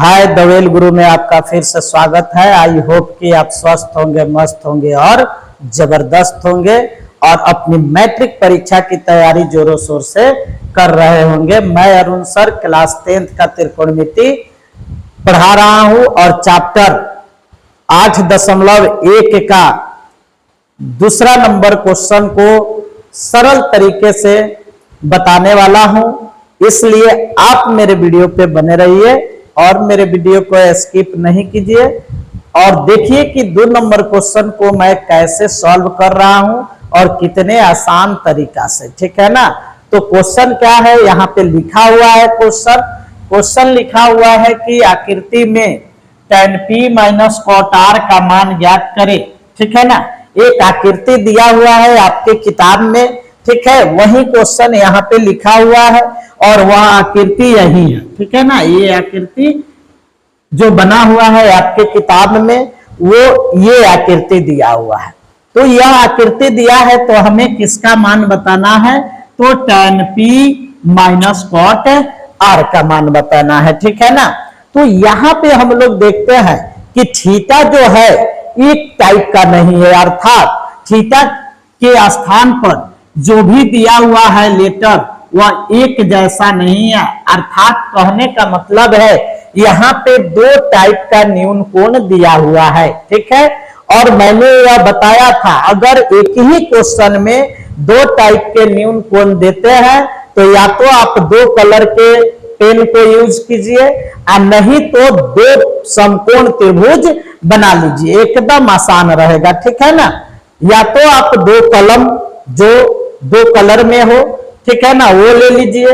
हाय दवेल गुरु में आपका फिर से स्वागत है। आई होप कि आप स्वस्थ होंगे, मस्त होंगे और जबरदस्त होंगे और अपनी मैट्रिक परीक्षा की तैयारी जोरों शोर से कर रहे होंगे। मैं अरुण सर क्लास 10th का त्रिकोणमिति पढ़ा रहा हूं और चैप्टर 8.1 का दूसरा नंबर क्वेश्चन को सरल तरीके से बताने वाला हूं, इसलिए आप मेरे वीडियो पे बने रहिए और मेरे वीडियो को स्किप नहीं कीजिए और देखिए कि 2 नंबर क्वेश्चन को मैं कैसे सॉल्व कर रहा हूं और कितने आसान तरीका से। ठीक है ना। तो क्वेश्चन क्या है, यहाँ पे लिखा हुआ है क्वेश्चन लिखा हुआ है कि आकृति में tan p - cot r का मान ज्ञात करें। ठीक है ना। एक आकृति दिया हुआ है आपके किताब में, ठीक है, वही क्वेश्चन यहाँ पे लिखा हुआ है और वह आकृति यही है। ठीक है ना। ये आकृति जो बना हुआ है आपके किताब में वो ये आकृति दिया हुआ है। तो यह आकृति दिया है तो हमें किसका मान बताना है, तो tan p - cot r का मान बताना है। ठीक है ना। तो यहाँ पे हम लोग देखते हैं कि थीटा जो है एक टाइप का नहीं है, अर्थात थीटा के स्थान पर जो भी दिया हुआ है लेटर वह एक जैसा नहीं है। अर्थात कहने का मतलब है यहाँ पे 2 टाइप का न्यून कोण दिया हुआ है। ठीक है। और मैंने यह बताया था अगर एक ही क्वेश्चन में 2 टाइप के न्यून कोण देते हैं तो या तो आप 2 कलर के पेन को यूज कीजिए और नहीं तो 2 समकोण त्रिभुज बना लीजिए, एकदम आसान रहेगा। ठीक है ना। या तो आप 2 कलम जो 2 कलर में हो, ठीक है ना, वो ले लीजिए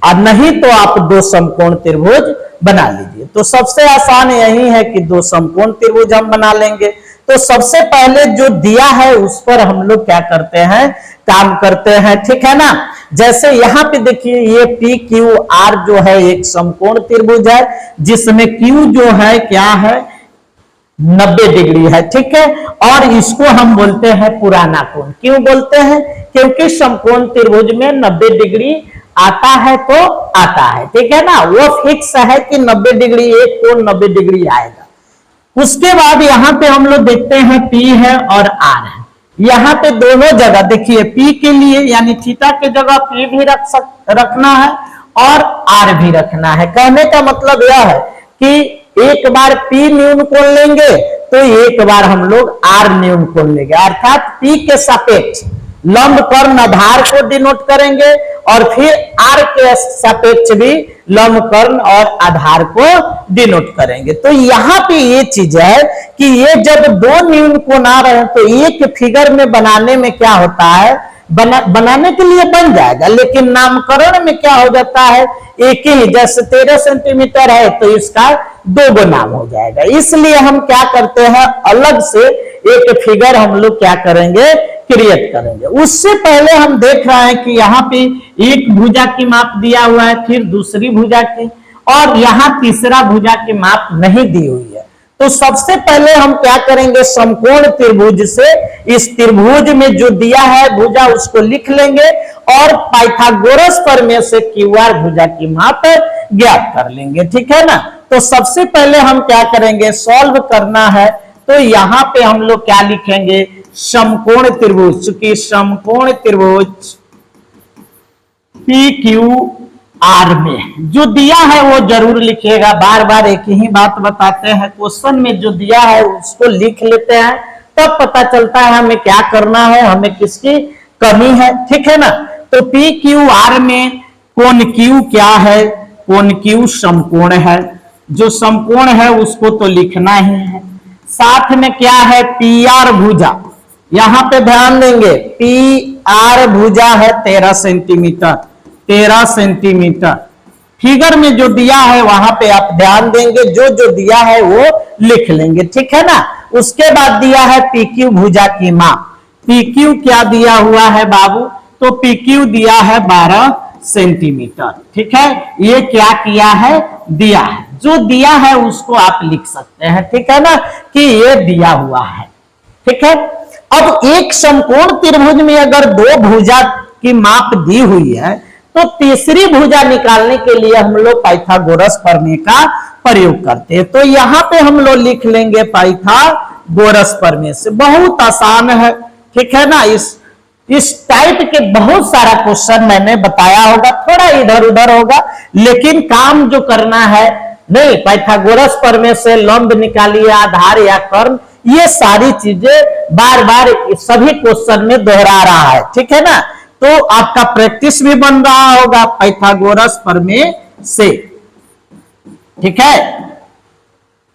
और नहीं तो आप 2 समकोण त्रिभुज बना लीजिए। तो सबसे आसान यही है कि 2 समकोण त्रिभुज हम बना लेंगे। तो सबसे पहले जो दिया है उस पर हम लोग क्या करते हैं, काम करते हैं। ठीक है ना। जैसे यहाँ पे देखिए ये पी क्यू आर जो है एक समकोण त्रिभुज है जिसमें क्यू जो है क्या है 90 डिग्री है। ठीक है। और इसको हम बोलते हैं पुराना कोण। क्यों बोलते हैं, क्योंकि समकोण त्रिभुज में 90 डिग्री आता है तो आता है। ठीक है ना। वो फिक्स है कि 90 डिग्री एक कोण 90 डिग्री आएगा। उसके बाद यहाँ पे हम लोग देखते हैं P है और R है। यहाँ पे दोनों जगह देखिए P के लिए यानी थीटा के जगह P भी रखना है और R भी रखना है। कहने का मतलब यह है कि एक बार P न्यून कोण लेंगे तो एक बार हम लोग R न्यून कोण लेंगे, अर्थात P के सापेक्ष लंब कर्ण आधार को डिनोट करेंगे और फिर R के सापेक्ष भी लंब कर्ण और आधार को डिनोट करेंगे। तो यहाँ पे ये चीज है कि ये जब 2 न्यून कोण आ रहे हैं तो एक फिगर में बनाने में क्या होता है, बनाने के लिए बन जाएगा लेकिन नामकरण में क्या हो जाता है, एक ही, जैसे 13 सेंटीमीटर है तो इसका 2 गो नाम हो जाएगा। इसलिए हम क्या करते हैं, अलग से एक फिगर हम लोग क्या करेंगे, क्रिएट करेंगे। उससे पहले हम देख रहे हैं कि यहाँ पे एक भुजा की माप दिया हुआ है, फिर दूसरी भुजा की और यहाँ तीसरा भुजा की माप नहीं दी हुई है। तो सबसे पहले हम क्या करेंगे, समकोण त्रिभुज से इस त्रिभुज में जो दिया है भुजा उसको लिख लेंगे और पाइथागोरस प्रमेय से क्यूआर भुजा की माप ज्ञात कर लेंगे। ठीक है ना। तो सबसे पहले हम क्या करेंगे, सॉल्व करना है तो यहाँ पे हम लोग क्या लिखेंगे, समकोण त्रिभुज। चूंकि समकोण त्रिभुज पी क्यू आर में जो दिया है वो जरूर लिखिएगा। बार बार एक ही बात बताते हैं, क्वेश्चन में जो दिया है उसको लिख लेते हैं तब पता चलता है हमें क्या करना है, हमें किसकी कमी है। ठीक है ना। तो पी क्यू आर में कोण क्यू क्या है, कोण क्यू समकोण है, जो समकोण है उसको तो लिखना ही है। साथ में क्या है, पी आर भुजा, यहां पे ध्यान देंगे पी आर भुजा है 13 सेंटीमीटर, 13 सेंटीमीटर। फिगर में जो दिया है वहां पे आप ध्यान देंगे, जो जो दिया है वो लिख लेंगे। ठीक है ना। उसके बाद दिया है PQ भुजा की माप। PQ क्या दिया हुआ है बाबू, तो PQ दिया है 12 सेंटीमीटर। ठीक है। ये क्या किया है, दिया है, जो दिया है उसको आप लिख सकते हैं। ठीक है ना, कि ये दिया हुआ है। ठीक है। अब एक समकोण त्रिभुज में अगर 2 भुजा की माप दी हुई है तो तीसरी भुजा निकालने के लिए हम लोग पाइथागोरस प्रमेय का प्रयोग करते हैं। तो यहाँ पे हम लोग लिख लेंगे पाइथागोरस प्रमेय से, बहुत आसान है, ठीक है ना। इस टाइप के बहुत सारा क्वेश्चन मैंने बताया होगा, थोड़ा इधर उधर होगा, लेकिन काम जो करना है नहीं, पाइथागोरस प्रमेय से लंब निकालिए, आधार या कर्ण, ये सारी चीजें बार बार सभी क्वेश्चन में दोहरा रहा है, ठीक है ना। तो आपका प्रैक्टिस भी बन रहा होगा पाइथागोरस प्रमेय से, ठीक है।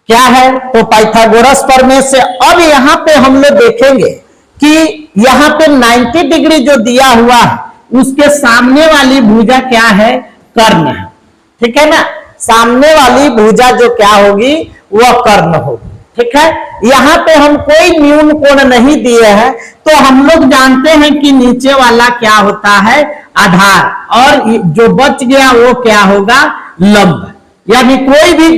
क्या है तो पाइथागोरस प्रमेय से अब यहां पे हम लोग देखेंगे कि यहां पे 90 डिग्री जो दिया हुआ है उसके सामने वाली भुजा क्या है, कर्ण है, ठीक है ना। सामने वाली भुजा जो क्या होगी वह कर्ण होगी, ठीक है। यहां पे हम कोई न्यून कोण नहीं दिए हैं, तो हम लोग जानते हैं कि नीचे वाला क्या होता है, आधार, और जो बच गया वो क्या होगा, लंब। यानी कोई भी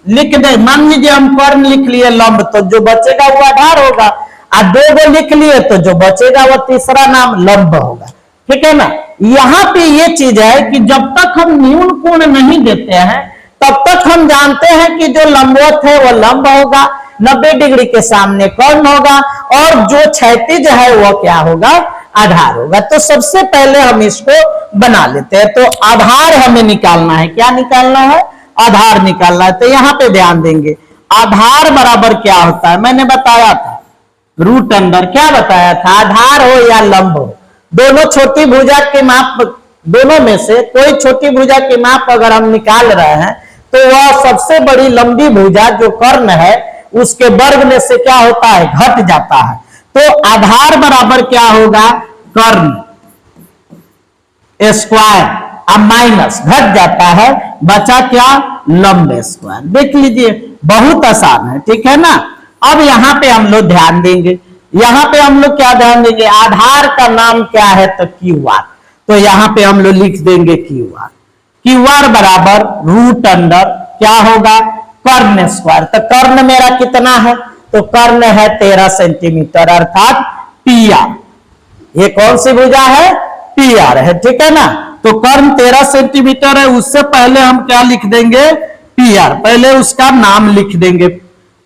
लिख दे, मान लीजिए हम कर्ण लिख लिए लंब, तो जो बचेगा वो आधार होगा, और दो गो लिख लिए तो जो बचेगा वो तीसरा नाम लंब होगा, ठीक है ना। यहां पे ये चीज है कि जब तक हम न्यून कोण नहीं देते हैं तब तक हम जानते हैं कि जो लंबवत है वो लंब होगा, 90 डिग्री के सामने कर्ण होगा, और जो क्षैतिज है वो क्या होगा, आधार होगा। तो सबसे पहले हम इसको बना लेते हैं। तो आधार हमें निकालना है, क्या निकालना है, आधार निकालना है। तो यहां पे ध्यान देंगे, आधार बराबर क्या होता है, मैंने बताया था रूट अंडर, क्या बताया था, आधार हो या लंब हो, दोनों छोटी भुजा के माप, दोनों में से कोई छोटी भुजा के माप अगर हम निकाल रहे हैं तो वह सबसे बड़ी लंबी भुजा जो कर्ण है उसके वर्ग में से क्या होता है, घट जाता है। तो आधार बराबर क्या होगा, कर्ण स्क्वायर, अब माइनस घट जाता है, बचा क्या, लंब स्क्वायर। देख लीजिए बहुत आसान है, ठीक है ना। अब यहां पे हम लोग ध्यान देंगे, यहां पे हम लोग क्या ध्यान देंगे, आधार का नाम क्या है, तो क्यू आर। तो यहां पे हम लोग लिख देंगे क्यू आर, क्यू आर बराबर रूट अंडर क्या होगा, कर्ण स्क्वायर। तो कर्ण मेरा कितना है, तो कर्ण है 13 सेंटीमीटर, अर्थात पी आर। ये कौन सी भुजा है, पी आर है, ठीक है ना। तो कर्ण 13 सेंटीमीटर है, उससे पहले हम क्या लिख देंगे, पी आर, पहले उसका नाम लिख देंगे।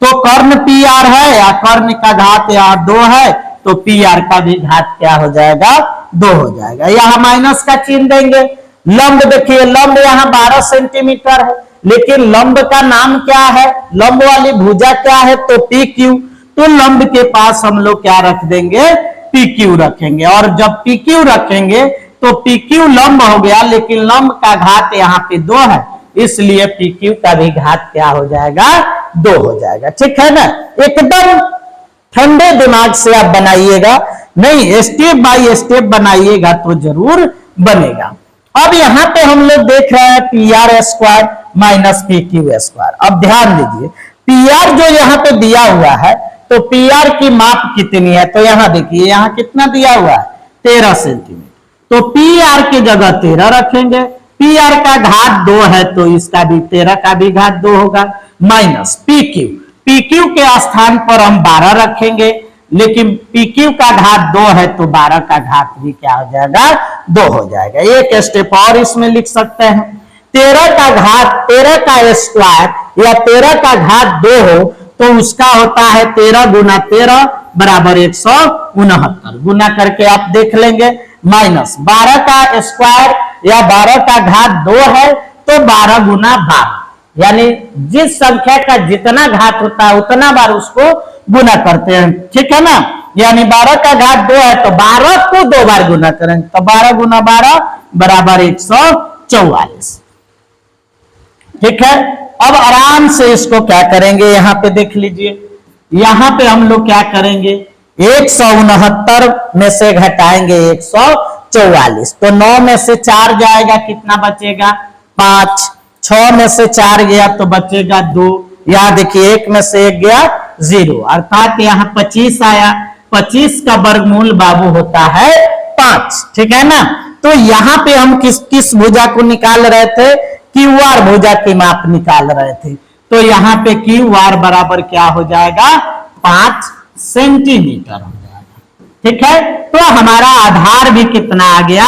तो कर्ण पी आर है, या कर्ण का घात यहाँ 2 है, तो पी आर का भी घात क्या हो जाएगा, 2 हो जाएगा। यहां माइनस का चिन्ह देंगे। लंब देखिए, लंब यहाँ 12 सेंटीमीटर है, लेकिन लंब का नाम क्या है, लंब वाली भुजा क्या है, तो पी क्यू। तो लंब के पास हम लोग क्या रख देंगे, पी क्यू रखेंगे, और जब पी क्यू रखेंगे तो पी क्यू लंब हो गया, लेकिन लंब का घात यहाँ पे 2 है, इसलिए पी क्यू का भी घात क्या हो जाएगा, 2 हो जाएगा, ठीक है ना। एकदम ठंडे दिमाग से आप बनाइएगा, नहीं स्टेप बाय स्टेप बनाइएगा तो जरूर बनेगा। अब यहां पे हम लोग देख रहे हैं P R square minus P Q square. अब ध्यान दीजिए, पी आर जो यहाँ पे दिया हुआ है, तो पी आर की माप कितनी है, तो यहां देखिए, यहां कितना दिया हुआ है, 13 सेंटीमीटर। तो पी आर की जगह 13 रखेंगे, पी आर का घात 2 है, तो इसका भी 13 का भी घात 2 होगा, minus P Q, P Q के स्थान पर हम 12 रखेंगे, लेकिन पी क्यू का घात 2 है, तो 12 का घात भी क्या हो जाएगा, 2 हो जाएगा। एक स्टेप और इसमें लिख सकते हैं, 13 का घात, 13 का स्क्वायर या 13 का घात 2 हो, तो उसका होता है 13 गुना 13 बराबर 169, गुना करके आप देख लेंगे, माइनस 12 का स्क्वायर या 12 का घात 2 है, तो 12 गुना 12, यानी जिस संख्या का जितना घात होता है उतना बार उसको गुना करते हैं, ठीक है ना। यानी 12 का घात 2 है, तो 12 को 2 बार गुना करेंगे, तो 12 गुना 12 बराबर 144, ठीक है। अब आराम से इसको क्या करेंगे, यहां पे देख लीजिए, यहां पे हम लोग क्या करेंगे, 169 में से घटाएंगे 144, तो 9 में से 4 जाएगा, कितना बचेगा, 5, 6 में से 4 गया तो बचेगा 2, यहां देखिए 1 में से 1 गया 0, अर्थात यहां 25 आया, 25 का वर्गमूल बाबू होता है 5, ठीक है ना। तो यहां पे हम किस भुजा को निकाल रहे थे, क्यू आर भुजा की माप निकाल रहे थे। तो यहां पे क्यू आर बराबर क्या हो जाएगा, 5 सेंटीमीटर हो जाएगा, ठीक है। तो हमारा आधार भी कितना आ गया,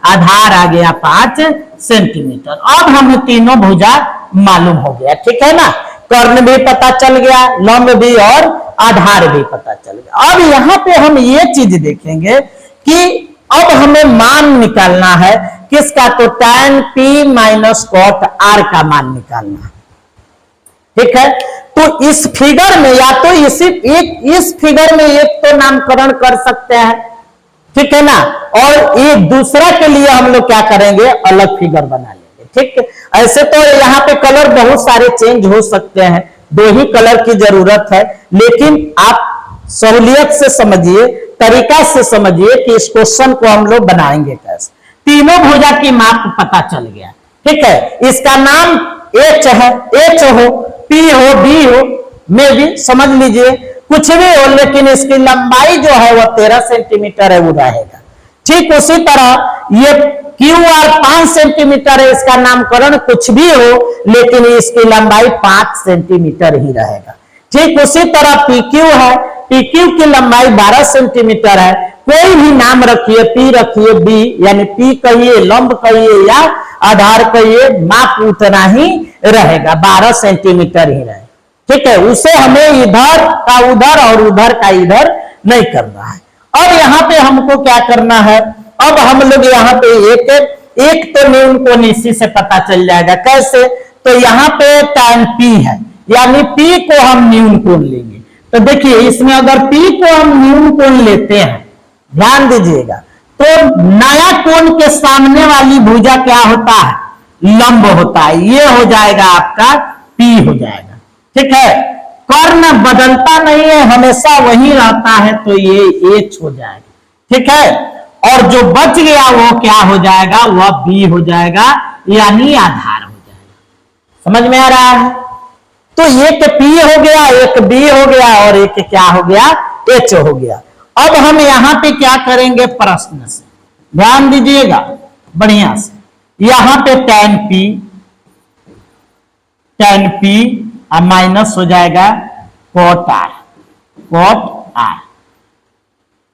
आधार आ गया 5 सेंटीमीटर। अब हमें तीनों भुजा मालूम हो गया, ठीक है ना, कर्ण भी पता चल गया, लंब भी और आधार भी पता चल गया। अब यहां पे हम ये चीज देखेंगे कि अब हमें मान निकालना है किसका, तो tan p minus cot r का मान निकालना है, ठीक है। तो इस फिगर में या तो इस फिगर में एक तो नामकरण कर सकते हैं, ठीक है ना, और एक दूसरा के लिए हम लोग क्या करेंगे, अलग फिगर बना लेंगे, ठीक। ऐसे तो यहाँ पे कलर बहुत सारे चेंज हो सकते हैं, 2 ही कलर की जरूरत है, लेकिन आप सहूलियत से समझिए, तरीका से समझिए कि इस क्वेश्चन को हम लोग बनाएंगे कैसे। तीनों भुजा की माप पता चल गया, ठीक है। इसका नाम H है, H हो, P हो, B हो, में भी समझ लीजिए, कुछ भी हो, लेकिन इसकी लंबाई जो है वह 13 सेंटीमीटर है, वो रहेगा। ठीक उसी तरह ये QR 5 सेंटीमीटर है, इसका नामकरण कुछ भी हो, लेकिन इसकी लंबाई 5 सेंटीमीटर ही रहेगा। ठीक उसी तरह PQ है, PQ की लंबाई 12 सेंटीमीटर है, कोई भी नाम रखिए, P रखिए, B यानी P कहिए, लंब कहिए या आधार कहिए, माप उतना ही रहेगा, 12 सेंटीमीटर ही रहेगा, ठीक है। उसे हमें इधर का उधर और उधर का इधर नहीं करना है। अब यहाँ पे हमको क्या करना है, अब हम लोग यहाँ पे एक तो न्यून कोण इसी से पता चल जाएगा, कैसे, तो यहाँ पे tan P है, यानी P को हम न्यून कोण लेंगे। तो देखिए इसमें अगर P को हम न्यून कोण लेते हैं, ध्यान दीजिएगा, तो नया कोण के सामने वाली भुजा क्या होता है, लंब होता है, ये हो जाएगा आपका P हो जाएगा, ठीक है। कर्ण बदलता नहीं है, हमेशा वही रहता है, तो ये H हो जाएगा, ठीक है। और जो बच गया वो क्या हो जाएगा, वह B हो जाएगा, यानी आधार हो जाएगा। समझ में आ रहा है? तो एक P हो गया, एक B हो गया और एक क्या हो गया, H हो गया। अब हम यहां पे क्या करेंगे, प्रश्न से ध्यान दीजिएगा बढ़िया से, यहां पे tan P और माइनस हो जाएगा cot R।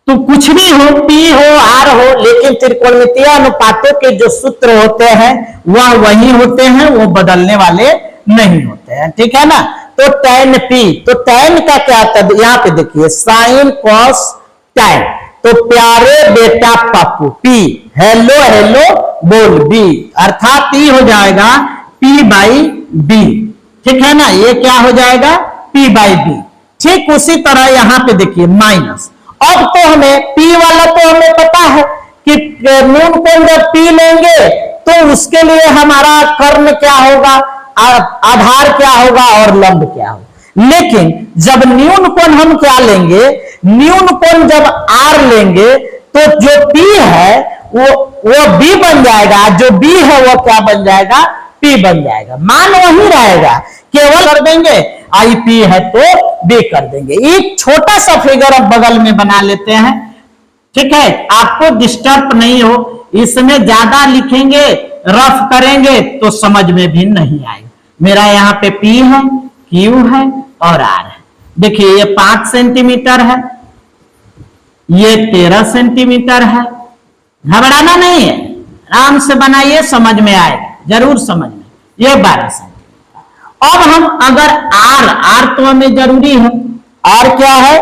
तो कुछ भी हो, P हो, R हो, लेकिन त्रिकोणमितीय अनुपातों के जो सूत्र होते हैं वह वही होते हैं, वो बदलने वाले नहीं होते हैं, ठीक है ना। तो tan P, तो tan का क्या होता है, यहां पे देखिए sin cos tan, तो प्यारे बेटा पप्पू P, हेलो हेलो बोल B, अर्थात P हो जाएगा P बाई B, ठीक है ना, ये क्या हो जाएगा P बाई B। ठीक उसी तरह यहां पे देखिए माइनस, अब तो हमें P वाला तो हमें पता है कि न्यून कोण जब P लेंगे तो उसके लिए हमारा कर्ण क्या होगा, आधार क्या होगा और लंब क्या होगा। लेकिन जब न्यून कोण हम क्या लेंगे, न्यून कोण जब R लेंगे तो जो P है वो B बन जाएगा, जो B है वो क्या बन जाएगा, P बन जाएगा, मान वही रहेगा, केवल कर देंगे IP है तो B कर देंगे। एक छोटा सा फिगर अब बगल में बना लेते हैं, ठीक है, आपको डिस्टर्ब नहीं हो, इसमें ज्यादा लिखेंगे, रफ करेंगे तो समझ में भी नहीं आएगा। मेरा यहाँ पे P है, Q है और R है। देखिए ये 5 सेंटीमीटर है, ये 13 सेंटीमीटर है, घबराना नहीं है, आराम से बनाइए, समझ में आएगा, जरूर समझ में। ये 12 सेंटीमीटर। अब हम अगर R तो हमें जरूरी है, R क्या है,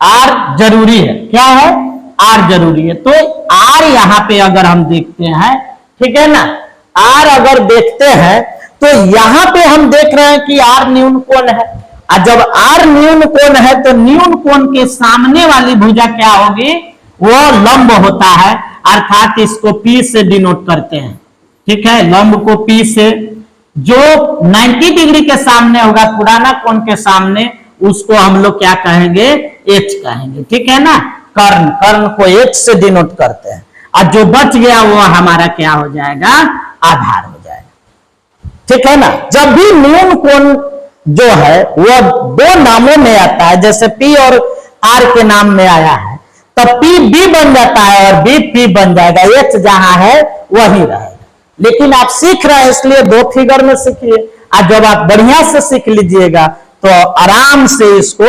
R जरूरी है, क्या है, R जरूरी है। तो R यहां पे अगर हम देखते हैं, ठीक है ना, R अगर देखते हैं तो यहां पे हम देख रहे हैं कि R न्यून कोण है, और जब R न्यून कोण है तो न्यून कोण के सामने वाली भुजा क्या होगी, वो लंब होता है, अर्थात इसको P से डिनोट करते हैं, ठीक है, लंब को P से, जो 90 डिग्री के सामने होगा, पुराना कोण के सामने, उसको हम लोग क्या कहेंगे, H कहेंगे, ठीक है ना। कर्ण को H से डिनोट करते हैं, और जो बच गया वो हमारा क्या हो जाएगा, आधार हो जाएगा, ठीक है ना। जब भी न्यून कोण जो है वो 2 नामों में आता है, जैसे P और R के नाम में आया है, तब P B बन जाता है और B P बन जाएगा, H जहां है वही रहेगा। लेकिन आप सीख रहे हैं इसलिए 2 फिगर में सीखिए, और जब आप बढ़िया से सीख लीजिएगा तो आराम से इसको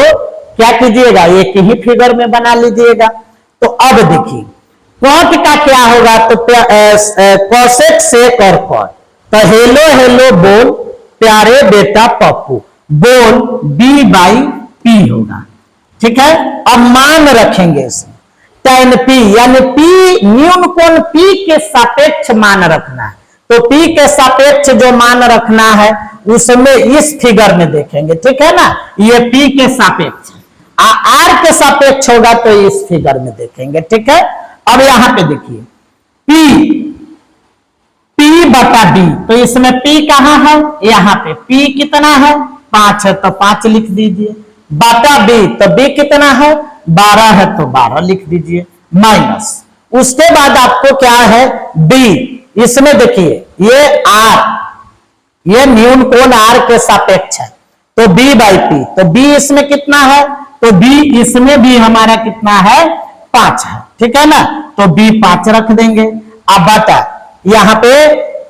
क्या कीजिएगा, एक ही फिगर में बना लीजिएगा। तो अब देखिए कॉट का क्या होगा, तो कॉसेक सेक और कॉट। तो हेलो हेलो बोल प्यारे बेटा पप्पू, बोल बी बाई पी होगा। ठीक है, अब मान रखेंगे इसमें tan p, यानी p न्यून कोण p के सापेक्ष मान रखना है। तो p के सापेक्ष जो मान रखना है उसमें इस फिगर में देखेंगे। ठीक है ना, ये p के सापेक्ष, r के सापेक्ष होगा तो इस फिगर में देखेंगे। ठीक है, अब यहां पे देखिए p बटा b, तो इसमें p कहां है, यहां पे p कितना है 5 है तो 5 लिख दीजिए, बटा b तो b कितना है 12 है तो 12 लिख दीजिए, माइनस उसके बाद आपको क्या है b, इसमें देखिए ये r, ये न्यून कोण r के सापेक्ष है तो b बाई पी, तो b इसमें कितना है, तो b इसमें भी हमारा कितना है 5 है। ठीक है ना, तो b 5 रख देंगे। अब बटा यहां पे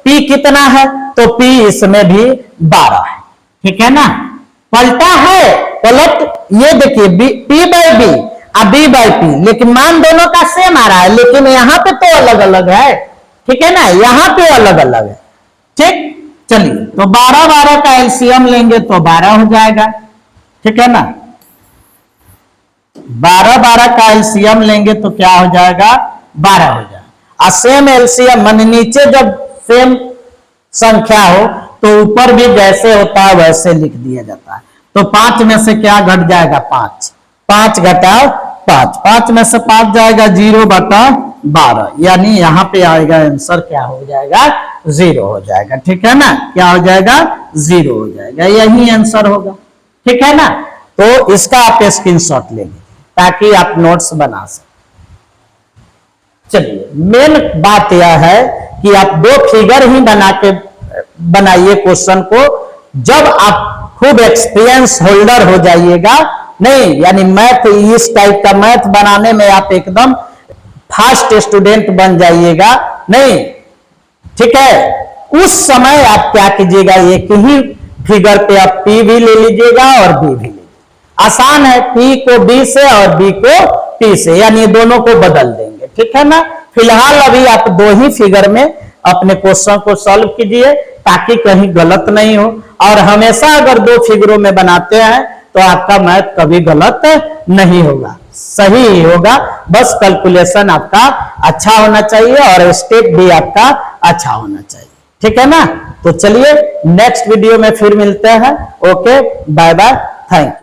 p कितना है, तो p इसमें भी 12 है। ठीक है ना, पलटा है पलट, ये देखिए p बाई b अब b बाई p, लेकिन मान दोनों का सेम आ रहा है लेकिन यहां पे तो अलग अलग है। ठीक है ना, यहां पे अलग अलग है। ठीक, चलिए तो 12 12 का एलसीएम लेंगे तो 12 हो जाएगा। ठीक है ना, 12 12 का एलसीएम लेंगे तो क्या हो जाएगा 12 हो जाएगा। और सेम एलसीएम मान नीचे जब सेम संख्या हो तो ऊपर भी जैसे होता है वैसे लिख दिया जाता है। तो 5 में से क्या घट जाएगा 5, 5 घटाओ 5, 5 में से 5 जाएगा 0 बटा 12, यानी यहां पे आएगा आंसर क्या हो जाएगा 0 हो जाएगा। ठीक है ना, क्या हो जाएगा 0 हो जाएगा, यही आंसर होगा। ठीक है ना, तो इसका आप स्क्रीनशॉट लेंगे ताकि आप नोट्स बना सकें। चलिए मेन बात यह है कि आप 2 फिगर ही बनाइए क्वेश्चन को, जब आप खूब एक्सपीरियंस होल्डर हो जाइएगा, नहीं यानी मैथ इस टाइप का मैथ बनाने में आप एकदम फास्ट स्टूडेंट बन जाइएगा, नहीं ठीक है, उस समय आप क्या कीजिएगा एक ही फिगर पे आप p भी ले लीजिएगा और b भी ले लीजिएगा। आसान है, p को b से और b को p से, यानी दोनों को बदल देंगे। ठीक है ना, फिलहाल अभी आप 2 ही फिगर में अपने क्वेश्चन को सॉल्व कीजिए ताकि कहीं गलत नहीं हो। और हमेशा अगर 2 फिगरों में बनाते हैं तो आपका मैथ कभी गलत नहीं होगा, सही ही होगा। बस कैलकुलेशन आपका अच्छा होना चाहिए और स्टेप भी आपका अच्छा होना चाहिए। ठीक है ना, तो चलिए नेक्स्ट वीडियो में फिर मिलते हैं। Okay, bye bye, thank you.